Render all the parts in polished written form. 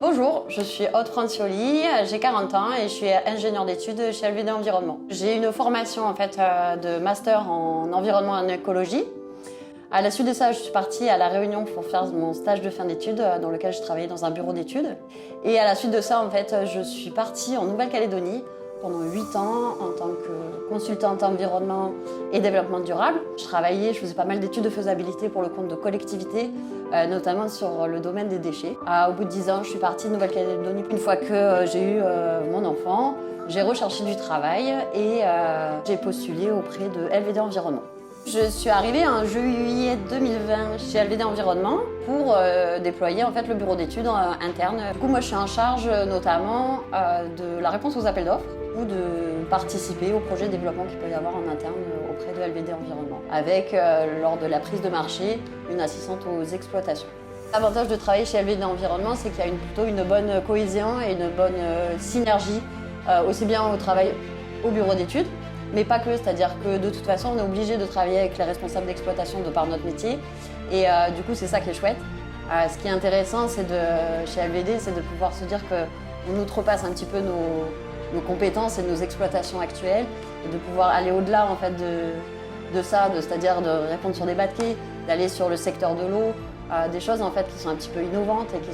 Bonjour, je suis Aude Francioli, j'ai 40 ans et je suis ingénieure d'études chez LVD Environnement. J'ai une formation de master en environnement et en écologie. À la suite de ça, je suis partie à La Réunion pour faire mon stage de fin d'études dans lequel je travaillais dans un bureau d'études. Et à la suite de ça, je suis partie en Nouvelle-Calédonie pendant 8 ans en tant que consultante environnement et développement durable. Je faisais pas mal d'études de faisabilité pour le compte de collectivités, notamment sur le domaine des déchets. Au bout de 10 ans, je suis partie de Nouvelle-Calédonie. Une fois que j'ai eu mon enfant, j'ai recherché du travail et j'ai postulé auprès de LVD Environnement. Je suis arrivée en juillet 2020 chez LVD Environnement pour déployer le bureau d'études interne. Du coup, moi, je suis en charge notamment de la réponse aux appels d'offres ou de participer au projet de développement qu'il peut y avoir en interne auprès de LVD Environnement, avec, lors de la prise de marché, une assistante aux exploitations. L'avantage de travailler chez LVD Environnement, c'est qu'il y a plutôt une bonne cohésion et une bonne synergie, aussi bien au travail au bureau d'études, mais pas que, c'est-à-dire que de toute façon, on est obligé de travailler avec les responsables d'exploitation de par notre métier. Et du coup, c'est ça qui est chouette. Ce qui est intéressant chez LVD, c'est de pouvoir se dire qu'on outrepasse un petit peu nos compétences et nos exploitations actuelles et de pouvoir aller au-delà de ça, c'est-à-dire de répondre sur des bas de quai, d'aller sur le secteur de l'eau, des choses qui sont un petit peu innovantes et qui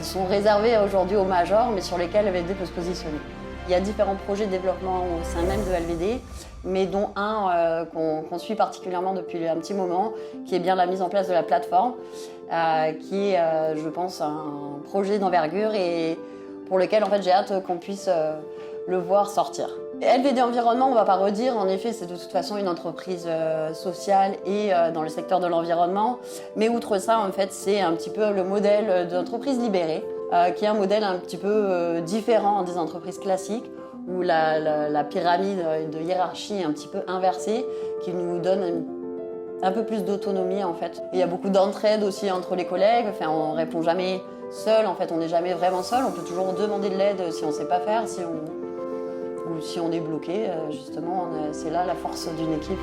sont réservées aujourd'hui aux majors, mais sur lesquelles LVD peut se positionner. Il y a différents projets de développement au sein même de LVD, mais dont un qu'on suit particulièrement depuis un petit moment, qui est bien la mise en place de la plateforme, qui est, je pense, un projet d'envergure et pour lequel j'ai hâte qu'on puisse le voir sortir. LVD Environnement, on ne va pas redire, en effet, c'est de toute façon une entreprise sociale et dans le secteur de l'environnement, mais outre ça, c'est un petit peu le modèle d'entreprise libérée, qui est un modèle un petit peu différent des entreprises classiques, où la pyramide de hiérarchie est un petit peu inversée, qui nous donne un peu plus d'autonomie Il y a beaucoup d'entraide aussi entre les collègues, on ne répond jamais seul, on n'est jamais vraiment seul, on peut toujours demander de l'aide si on ne sait pas faire, ou si on est bloqué, justement, c'est là la force d'une équipe.